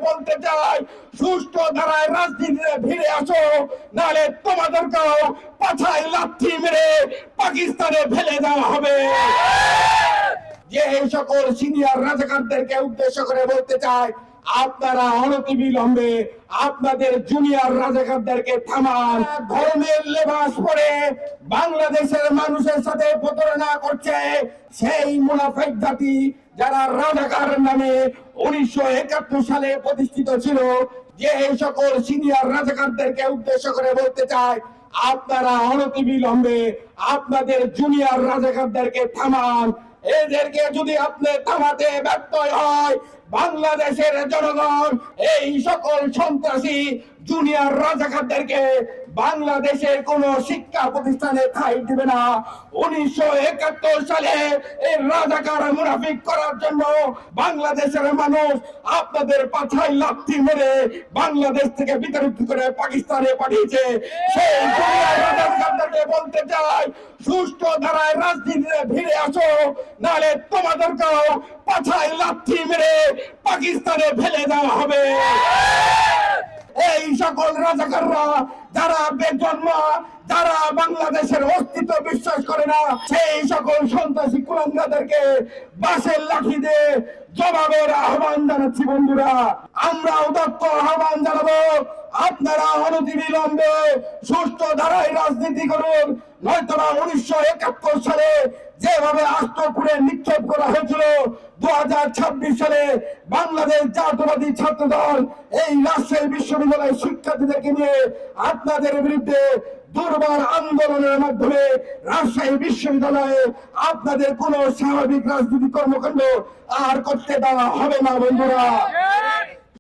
বলতে চাই, সুষ্ঠু ধারায় রাজনীতিতে ফিরে আসো, নাহলে তোমাদেরকেও পাছায় লাথি মেরে পাকিস্তানে ফেলে দেওয়া হবে। যে সকল সিনিয়র রাজাকারদেরকে উদ্দেশ্য করে বলতে চাই, আপনারা অনতিবিলম্বে আপনাদের জুনিয়র রাজাকারদেরকে থামান। ধর্মের লেবাস পরে বাংলাদেশের মানুষের সাথে প্রতারণা করছে সেই মুনাফিক জাতি যারা রাজাকার নামে 1971 সালে প্রতিষ্ঠিত ছিল। যে সকল সিনিয়র রাজাকারদেরকে উদ্দেশ্য করে বলতে চাই, আপনারা অনতিবিলম্বে আপনাদের জুনিয়র রাজাকারদেরকে থামান। এদেরকে যদি আপনি থামাতে ব্যর্থ হয়, বাংলাদেশের জনগণ এই সকল সন্ত্রাসী জুনিয়র রাজাকারদেরকে বাংলাদেশের কোন শিক্ষা প্রতিষ্ঠানে ঠাঁই দিবে না। 1971 সালে এই রাজাকার মুনাফিক করার জন্য বাংলাদেশের মানুষ আপনাদের পাছায় লাথি মেরে বাংলাদেশ থেকে বিতাড়িত করে পাকিস্তানে পাঠিয়েছে। সেই জুনিয়র রাজাকারদেরকে বলতে চাই, সুষ্ঠু ধারায় রাজনীতিতে ফিরে আসো, নাহলে তোমাদেরকেও পাছায় লাথি মেরে পাকিস্তানে ফেলে দেওয়া হবে। এই সকল রাজাকাররা যারা বেজন্মা, যারা বাংলাদেশের অস্তিত্ব বিশ্বাস করে না, সেই সকল সন্ত্রাসী কুলাঙ্গাদেরকে বাঁশের লাঠি দিয়ে জবাবের আহ্বান জানাচ্ছি। বন্ধুরা, আমরা উদাত্ত আহ্বান জানাবো, আপনারা অনতিবিলম্বে সুষ্ঠু ধারায় রাজনীতি করুন, নয়তোবা 1971 সালে যেভাবে আস্তাপুরে নিক্ষেপ করা হয়েছিল, 2026 সালে বাংলাদেশ জাতীয়তাবাদী ছাত্র দল এই রাজশাহী বিশ্ববিদ্যালয়ের শিক্ষার্থীদেরকে নিয়ে আপনাদের বিরুদ্ধে দুর্বার আন্দোলনের মাধ্যমে রাজশাহী বিশ্ববিদ্যালয়ে আপনাদের কোন স্বাভাবিক রাজনৈতিক কর্মকাণ্ড আর করতে দেওয়া হবে না। বন্ধুরা,